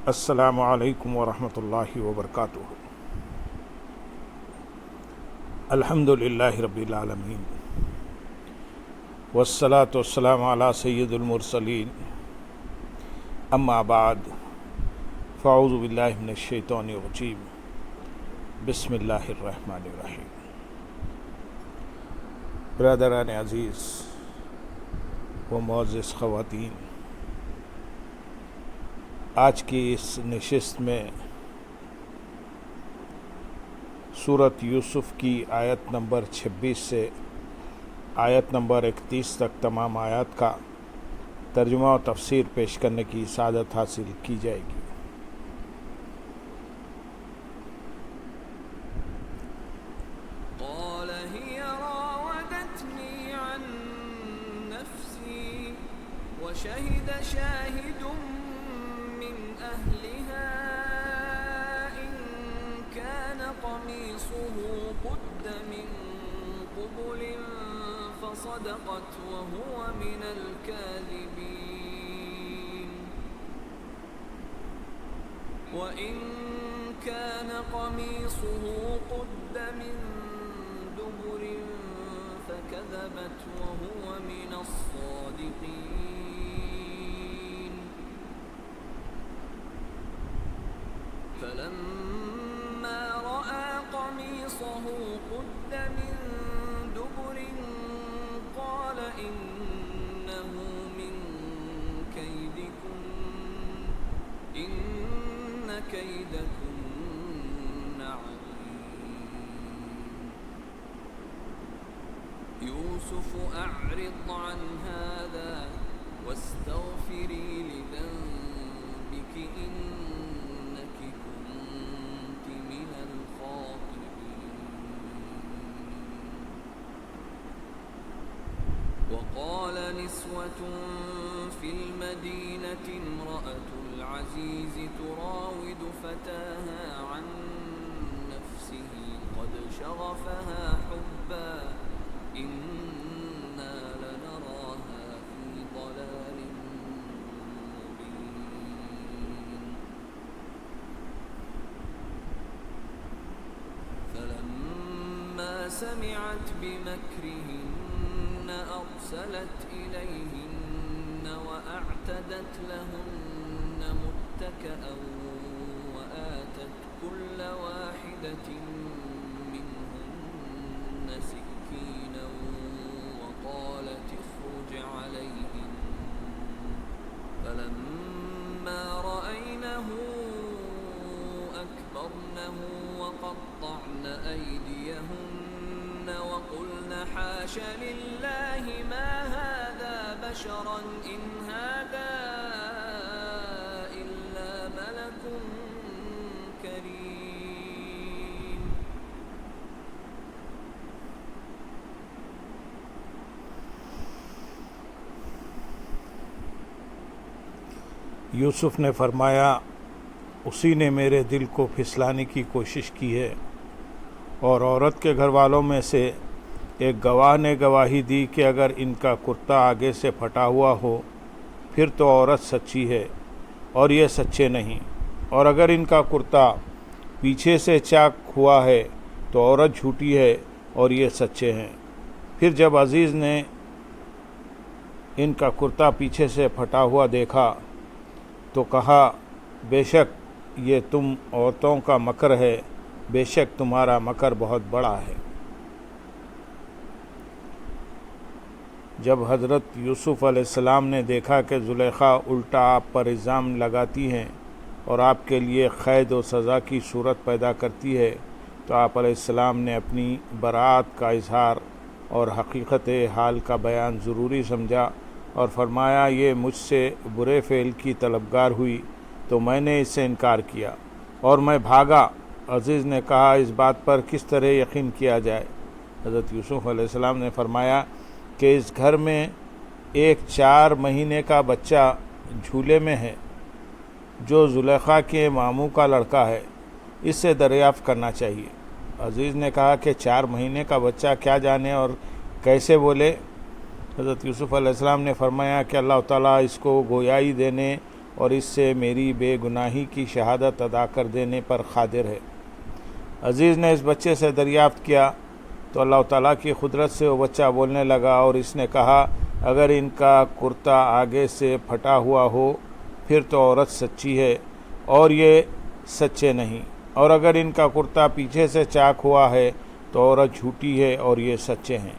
السلام علیکم ورحمۃ اللہ وبرکاتہ۔ الحمد للہ رب العالمین والصلاة والسلام علی سید المرسلین، اما بعد فاعوذ باللہ من الشیطان الرجیم، بسم اللہ الرحمن الرحیم۔ برادران عزیز و معزز خواتین، آج کی اس نشست میں سورۃ یوسف کی آیت نمبر 26 سے آیت نمبر 31 تک تمام آیات کا ترجمہ و تفسیر پیش کرنے کی سعادت حاصل کی جائے گی۔ وشهد شاهد من أهلها إن كان قميصه قد من قبل فصدقت وهو من الكاذبين وإن كان قميصه قد من دبر فكذبت وهو من الصادقين فلما رأى قميصه قد من دبر قال إنه من كيدكن إن كيدكن عظيم يوسف أعرض عن هذا واستغفري لذنبك إنك كنت من الخاطئين وقال نسوة في المدينة امرأة العزيز تراود فتاها عن نفسه قد شغفها حبا إنا لنراها في ضلال مبين فلما سمعت بمكرهن أرسلت إليهن وأعتدت لهن متكئا وآتت كل واحدة منهن سكينا وقالت اخرج عليهن فلما رأينه أكبرنه وقطعن أيديهن وقلن حاش لله ما هذا بشرا إن هذا إلا ملك كريم یوسف نے فرمایا، اسی نے میرے دل کو پھسلانے کی کوشش کی ہے، اور عورت کے گھر والوں میں سے ایک گواہ نے گواہی دی کہ اگر ان کا کرتا آگے سے پھٹا ہوا ہو پھر تو عورت سچی ہے اور یہ سچے نہیں، اور اگر ان کا کرتا پیچھے سے چاک ہوا ہے تو عورت جھوٹی ہے اور یہ سچے ہیں۔ پھر جب عزیز نے ان کا کرتا پیچھے سے پھٹا ہوا دیکھا تو کہا، بے شک یہ تم عورتوں کا مکر ہے، بے شک تمہارا مکر بہت بڑا ہے۔ جب حضرت یوسف علیہ السلام نے دیکھا کہ زلیخا الٹا آپ پر الزام لگاتی ہیں اور آپ کے لیے قید و سزا کی صورت پیدا کرتی ہے، تو آپ علیہ السلام نے اپنی براءت کا اظہار اور حقیقت حال کا بیان ضروری سمجھا اور فرمایا، یہ مجھ سے برے فعل کی طلبگار ہوئی تو میں نے اس سے انکار کیا اور میں بھاگا۔ عزیز نے کہا، اس بات پر کس طرح یقین کیا جائے؟ حضرت یوسف علیہ السلام نے فرمایا کہ اس گھر میں ایک 4 مہینے کا بچہ جھولے میں ہے جو زلیخا کے ماموں کا لڑکا ہے، اس سے دریافت کرنا چاہیے۔ عزیز نے کہا کہ 4 مہینے کا بچہ کیا جانے اور کیسے بولے؟ حضرت یوسف علیہ السلام نے فرمایا کہ اللہ تعالیٰ اس کو گویائی دینے اور اس سے میری بے گناہی کی شہادت ادا کر دینے پر قادر ہے۔ عزیز نے اس بچے سے دریافت کیا تو اللہ تعالیٰ کی قدرت سے وہ بچہ بولنے لگا، اور اس نے کہا اگر ان کا کرتا آگے سے پھٹا ہوا ہو پھر تو عورت سچی ہے اور یہ سچے نہیں، اور اگر ان کا کرتا پیچھے سے چاک ہوا ہے تو عورت جھوٹی ہے اور یہ سچے ہیں۔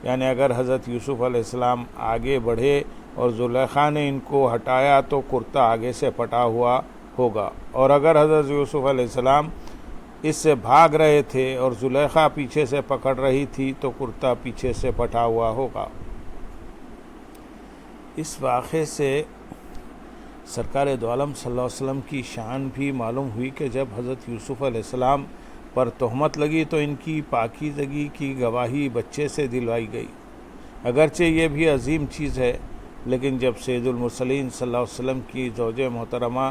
یعنی اگر حضرت یوسف علیہ السلام آگے بڑھے اور زلیخا نے ان کو ہٹایا تو کرتا آگے سے پھٹا ہوا ہوگا، اور اگر حضرت یوسف علیہ السلام اس سے بھاگ رہے تھے اور زلیخا پیچھے سے پکڑ رہی تھی تو کرتا پیچھے سے پھٹا ہوا ہوگا۔ اس واقعے سے سرکار دو عالم صلی اللہ علیہ وسلم کی شان بھی معلوم ہوئی کہ جب حضرت یوسف علیہ السلام پر تہمت لگی تو ان کی پاکیزگی کی گواہی بچے سے دلوائی گئی۔ اگرچہ یہ بھی عظیم چیز ہے، لیکن جب سید المرسلین صلی اللہ علیہ وسلم کی زوج محترمہ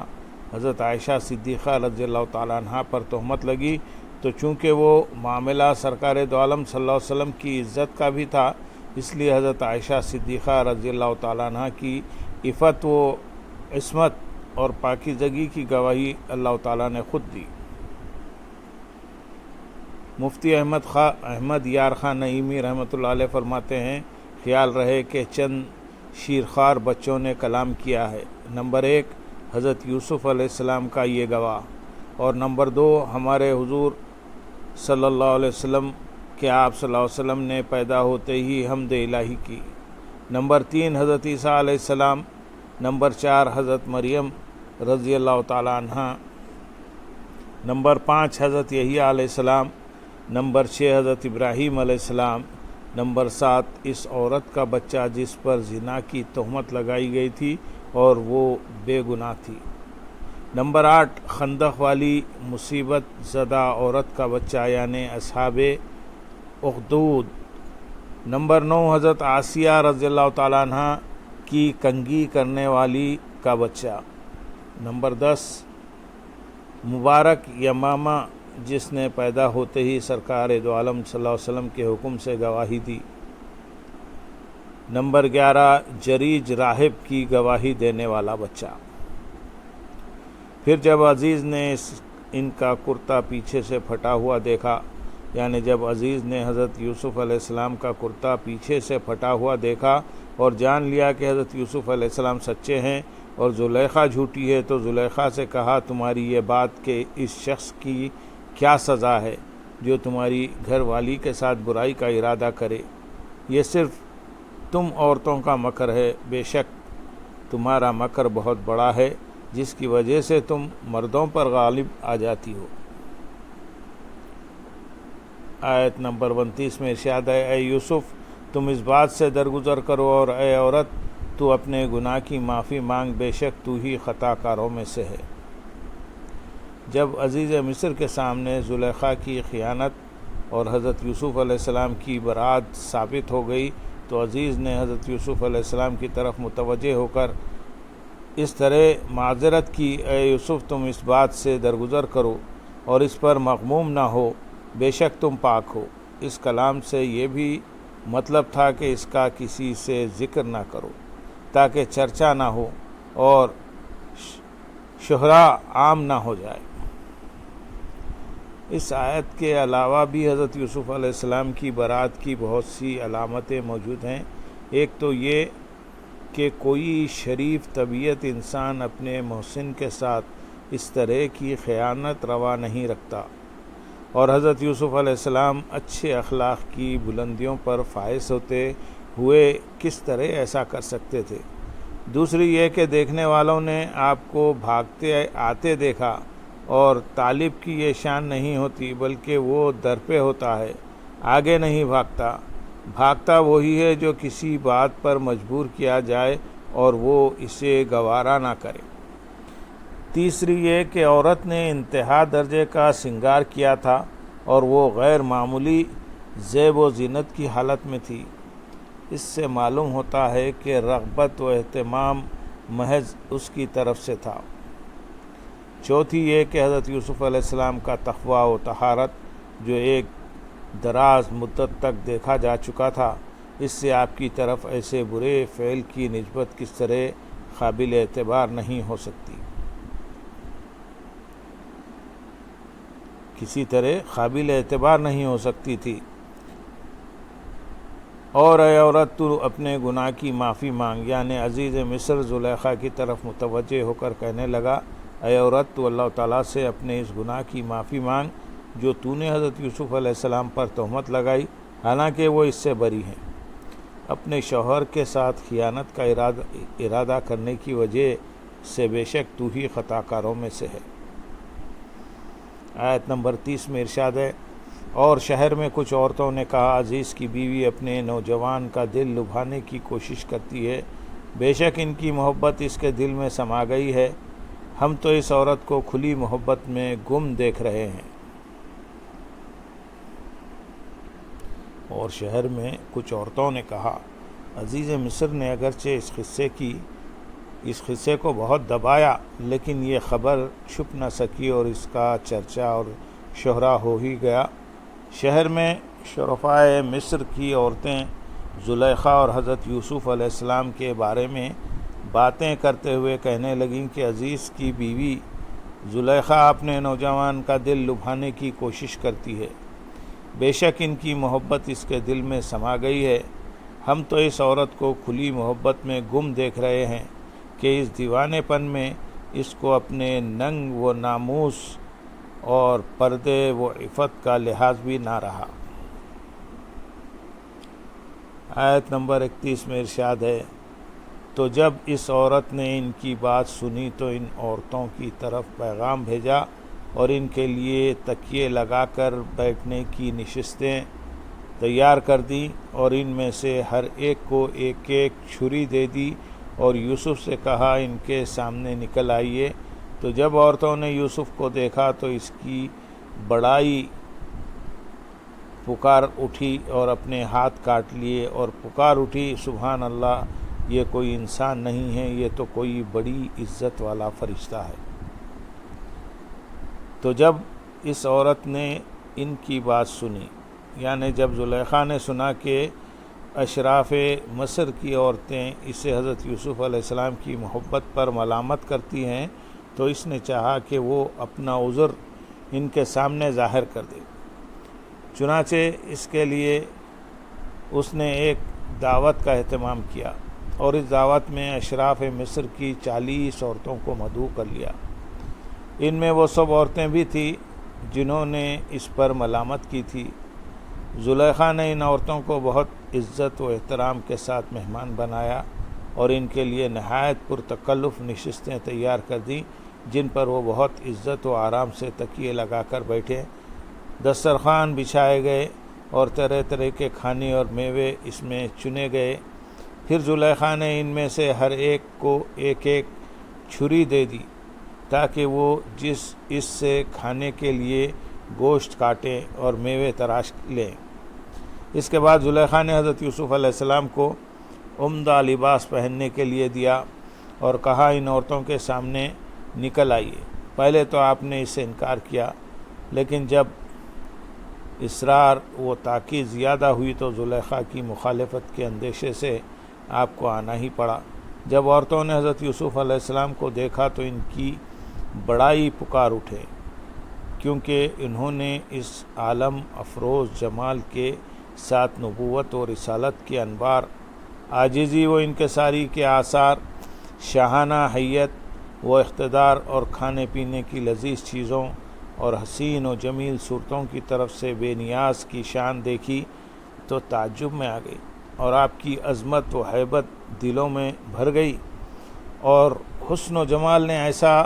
حضرت عائشہ صدیقہ رضی اللہ تعالیٰ عنہ پر تہمت لگی تو چونکہ وہ معاملہ سرکار دو عالم صلی اللہ علیہ وسلم کی عزت کا بھی تھا، اس لیے حضرت عائشہ صدیقہ رضی اللہ تعالیٰ عنہ کی عفت و عصمت اور پاکیزگی کی گواہی اللہ تعالیٰ نے خود دی۔ مفتی احمد یار خان نعیمی رحمۃ اللہ علیہ فرماتے ہیں، خیال رہے کہ چند شیرخوار بچوں نے کلام کیا ہے۔ نمبر 1 حضرت یوسف علیہ السلام کا یہ گواہ، اور نمبر 2 ہمارے حضور صلی اللہ علیہ وسلم کہ آپ صلی اللہ علیہ وسلم نے پیدا ہوتے ہی حمد الہی کی۔ نمبر 3 حضرت عیسیٰ علیہ السلام۔ نمبر 4 حضرت مریم رضی اللہ تعالیٰ عنہ۔ نمبر 5 حضرت یحییٰ علیہ السلام۔ نمبر 6 حضرت ابراہیم علیہ السلام۔ نمبر 7 اس عورت کا بچہ جس پر زنا کی تہمت لگائی گئی تھی اور وہ بے گناہ تھی۔ نمبر 8 خندق والی مصیبت زدہ عورت کا بچہ یعنی اصحاب اخدود۔ نمبر 9 حضرت آسیہ رضی اللہ تعالیٰ عنہ کی کنگھی کرنے والی کا بچہ۔ نمبر 10 مبارک یمامہ جس نے پیدا ہوتے ہی سرکار دو عالم صلی اللہ علیہ وسلم کے حکم سے گواہی دی۔ نمبر 11 جریج راہب کی گواہی دینے والا بچہ۔ پھر جب عزیز نے ان کا کرتا پیچھے سے پھٹا ہوا دیکھا، یعنی جب عزیز نے حضرت یوسف علیہ السلام کا کرتا پیچھے سے پھٹا ہوا دیکھا اور جان لیا کہ حضرت یوسف علیہ السلام سچے ہیں اور زلیخا جھوٹی ہے، تو زلیخا سے کہا تمہاری یہ بات کہ اس شخص کی کیا سزا ہے جو تمہاری گھر والی کے ساتھ برائی کا ارادہ کرے؟ یہ صرف تم عورتوں کا مکر ہے، بے شک تمہارا مکر بہت بڑا ہے جس کی وجہ سے تم مردوں پر غالب آ جاتی ہو۔ آیت نمبر 29 میں ارشاد ہے، اے یوسف تم اس بات سے درگزر کرو، اور اے عورت تو اپنے گناہ کی معافی مانگ، بے شک تو ہی خطا کاروں میں سے ہے۔ جب عزیز مصر کے سامنے زلیخا کی خیانت اور حضرت یوسف علیہ السلام کی برات ثابت ہو گئی تو عزیز نے حضرت یوسف علیہ السلام کی طرف متوجہ ہو کر اس طرح معذرت کی، اے یوسف تم اس بات سے درگزر کرو اور اس پر مغموم نہ ہو، بے شک تم پاک ہو۔ اس کلام سے یہ بھی مطلب تھا کہ اس کا کسی سے ذکر نہ کرو تاکہ چرچا نہ ہو اور شہرہ عام نہ ہو جائے۔ اس آیت کے علاوہ بھی حضرت یوسف علیہ السلام کی برات کی بہت سی علامتیں موجود ہیں۔ ایک تو یہ کہ کوئی شریف طبیعت انسان اپنے محسن کے ساتھ اس طرح کی خیانت روا نہیں رکھتا، اور حضرت یوسف علیہ السلام اچھے اخلاق کی بلندیوں پر فائز ہوتے ہوئے کس طرح ایسا کر سکتے تھے۔ دوسری یہ کہ دیکھنے والوں نے آپ کو بھاگتے آتے دیکھا، اور طالب کی یہ شان نہیں ہوتی بلکہ وہ در پہ ہوتا ہے، آگے نہیں بھاگتا۔ بھاگتا وہی ہے جو کسی بات پر مجبور کیا جائے اور وہ اسے گوارا نہ کرے۔ تیسری یہ کہ عورت نے انتہا درجے کا سنگار کیا تھا اور وہ غیر معمولی زیب و زینت کی حالت میں تھی۔ اس سے معلوم ہوتا ہے کہ رغبت و اہتمام محض اس کی طرف سے تھا۔ چوتھی یہ کہ حضرت یوسف علیہ السلام کا تقویٰ و طہارت جو ایک دراز مدت تک دیکھا جا چکا تھا، اس سے آپ کی طرف ایسے برے فعل کی نسبت کس طرح قابل اعتبار نہیں ہو سکتی، کسی طرح قابل اعتبار نہیں ہو سکتی تھی۔ اور اے عورت تو اپنے گناہ کی معافی مانگ، یعنی عزیز مصر زلیخا کی طرف متوجہ ہو کر کہنے لگا، اے عورت تو اللہ تعالیٰ سے اپنے اس گناہ کی معافی مانگ جو تو نے حضرت یوسف علیہ السلام پر تہمت لگائی، حالانکہ وہ اس سے بری ہیں۔ اپنے شوہر کے ساتھ خیانت کا ارادہ کرنے کی وجہ سے بے شک تو ہی خطا کاروں میں سے ہے۔ آیت نمبر 30 میں ارشاد ہے، اور شہر میں کچھ عورتوں نے کہا، عزیز کی بیوی اپنے نوجوان کا دل لبھانے کی کوشش کرتی ہے، بے شک ان کی محبت اس کے دل میں سما گئی ہے، ہم تو اس عورت کو کھلی محبت میں گم دیکھ رہے ہیں۔ اور شہر میں کچھ عورتوں نے کہا، عزیز مصر نے اگرچہ اس قصے کو بہت دبایا، لیکن یہ خبر چھپ نہ سکی اور اس کا چرچا اور شہرا ہو ہی گیا۔ شہر میں شرفائے مصر کی عورتیں زلیخا اور حضرت یوسف علیہ السلام کے بارے میں باتیں کرتے ہوئے کہنے لگیں کہ عزیز کی بیوی زلیخا اپنے نوجوان کا دل لبھانے کی کوشش کرتی ہے، بے شک ان کی محبت اس کے دل میں سما گئی ہے، ہم تو اس عورت کو کھلی محبت میں گم دیکھ رہے ہیں کہ اس دیوانے پن میں اس کو اپنے ننگ و ناموس اور پردے و عفت کا لحاظ بھی نہ رہا۔ آیت نمبر 31 میں ارشاد ہے، تو جب اس عورت نے ان کی بات سنی تو ان عورتوں کی طرف پیغام بھیجا اور ان کے لیے تکیے لگا کر بیٹھنے کی نشستیں تیار کر دیں اور ان میں سے ہر ایک کو ایک ایک چھری دے دی اور یوسف سے کہا، ان کے سامنے نکل آئیے۔ تو جب عورتوں نے یوسف کو دیکھا تو اس کی بڑائی پکار اٹھی اور اپنے ہاتھ کاٹ لیے اور پکار اٹھی، سبحان اللہ، یہ کوئی انسان نہیں ہے، یہ تو کوئی بڑی عزت والا فرشتہ ہے۔ تو جب اس عورت نے ان کی بات سنی، یعنی جب زلیخا نے سنا کہ اشراف مصر کی عورتیں اسے حضرت یوسف علیہ السلام کی محبت پر ملامت کرتی ہیں، تو اس نے چاہا کہ وہ اپنا عذر ان کے سامنے ظاہر کر دے۔ چنانچہ اس کے لیے اس نے ایک دعوت کا اہتمام کیا اور اس دعوت میں اشراف مصر کی 40 عورتوں کو مدعو کر لیا۔ ان میں وہ سب عورتیں بھی تھیں جنہوں نے اس پر ملامت کی تھی۔ زلیخا نے ان عورتوں کو بہت عزت و احترام کے ساتھ مہمان بنایا اور ان کے لیے نہایت پرتکلف نشستیں تیار کر دیں، جن پر وہ بہت عزت و آرام سے تکیے لگا کر بیٹھے۔ دسترخوان بچھائے گئے اور طرح طرح کے کھانے اور میوے اس میں چنے گئے۔ پھر زلیخا نے ان میں سے ہر ایک کو ایک ایک چھری دے دی تاکہ وہ اس سے کھانے کے لیے گوشت کاٹیں اور میوے تراش لیں۔ اس کے بعد زلیخا نے حضرت یوسف علیہ السلام کو عمدہ لباس پہننے کے لیے دیا اور کہا، ان عورتوں کے سامنے نکل آئیے۔ پہلے تو آپ نے اس سے انکار کیا، لیکن جب اصرار و تاکید زیادہ ہوئی تو زلیخا کی مخالفت کے اندیشے سے آپ کو آنا ہی پڑا۔ جب عورتوں نے حضرت یوسف علیہ السلام کو دیکھا تو ان کی بڑائی پکار اٹھے، کیونکہ انہوں نے اس عالم افروز جمال کے ساتھ نبوت و رسالت کے انبار، عاجزی و انکساری کے آثار، شاہانہ حیت و اقتدار اور کھانے پینے کی لذیذ چیزوں اور حسین و جمیل صورتوں کی طرف سے بے نیاز کی شان دیکھی تو تعجب میں آ گئی اور آپ کی عظمت و ہیبت دلوں میں بھر گئی، اور حسن و جمال نے ایسا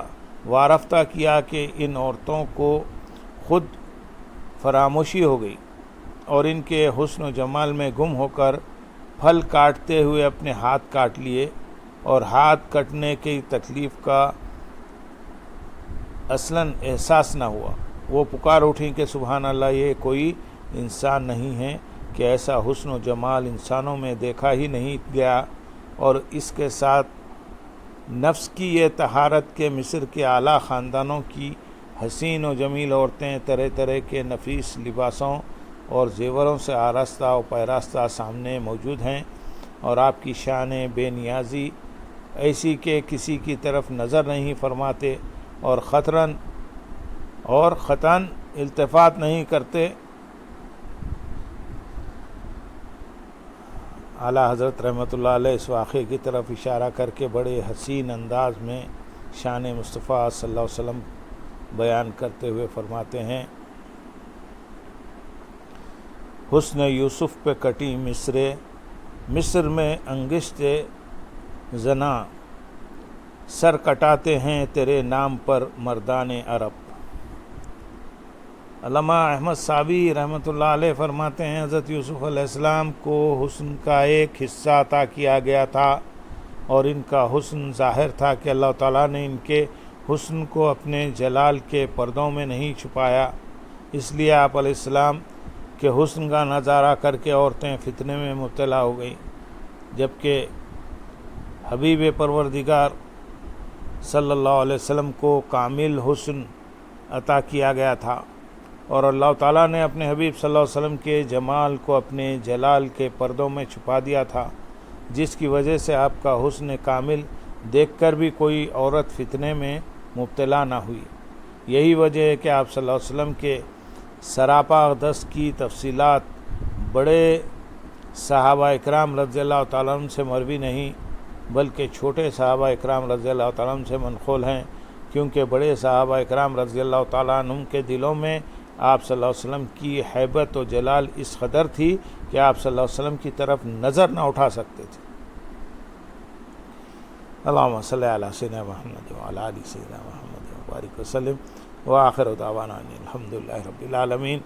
وارفتہ کیا کہ ان عورتوں کو خود فراموشی ہو گئی اور ان کے حسن و جمال میں گم ہو کر پھل کاٹتے ہوئے اپنے ہاتھ کاٹ لیے، اور ہاتھ کٹنے کی تکلیف کا اصلاً احساس نہ ہوا۔ وہ پکار اٹھیں کہ سبحان اللہ، یہ کوئی انسان نہیں ہے کہ ایسا حسن و جمال انسانوں میں دیکھا ہی نہیں گیا، اور اس کے ساتھ نفس کی یہ طہارت کے مصر کے اعلیٰ خاندانوں کی حسین و جمیل عورتیں طرح طرح کے نفیس لباسوں اور زیوروں سے آراستہ و پیراستہ سامنے موجود ہیں، اور آپ کی شان بے نیازی ایسی کہ کسی کی طرف نظر نہیں فرماتے اور خطاً التفات نہیں کرتے۔ اعلیٰ حضرت رحمۃ اللہ علیہ اس واقعے کی طرف اشارہ کر کے بڑے حسین انداز میں شان مصطفیٰ صلی اللہ علیہ وسلم بیان کرتے ہوئے فرماتے ہیں، حسن یوسف پہ کٹی مصر میں انگشت زنا، سر کٹاتے ہیں تیرے نام پر مردان عرب۔ علامہ احمد صابی رحمۃ اللہ علیہ فرماتے ہیں، حضرت یوسف علیہ السلام کو حسن کا ایک حصہ عطا کیا گیا تھا اور ان کا حسن ظاہر تھا کہ اللہ تعالیٰ نے ان کے حسن کو اپنے جلال کے پردوں میں نہیں چھپایا، اس لیے آپ علیہ السلام کے حسن کا نظارہ کر کے عورتیں فتنے میں مبتلا ہو گئیں، جبکہ حبیب پروردگار صلی اللہ علیہ وسلم کو کامل حسن عطا کیا گیا تھا اور اللہ تعالیٰ نے اپنے حبیب صلی اللہ علیہ وسلم کے جمال کو اپنے جلال کے پردوں میں چھپا دیا تھا، جس کی وجہ سے آپ کا حسن کامل دیکھ کر بھی کوئی عورت فتنے میں مبتلا نہ ہوئی۔ یہی وجہ ہے کہ آپ صلی اللہ علیہ وسلم کے سراپا دست کی تفصیلات بڑے صحابہ اکرام رضی اللہ تعالیٰ عنہ سے مروی نہیں بلکہ چھوٹے صحابہ اکرام رضی اللہ تعالیٰ عنہ سے منقول ہیں، کیونکہ بڑے صحابہ اکرام رضی اللہ تعالیٰ عنہ کے دلوں میں آپ صلی اللہ علیہ وسلم کی ہیبت و جلال اس قدر تھی کہ آپ صلی اللہ علیہ وسلم کی طرف نظر نہ اٹھا سکتے تھے۔ اللہم صلی علی سیدنا محمد وعلی آل سیدنا محمد وبارک وسلم وآخر دعوانا الحمدللہ رب العالمین۔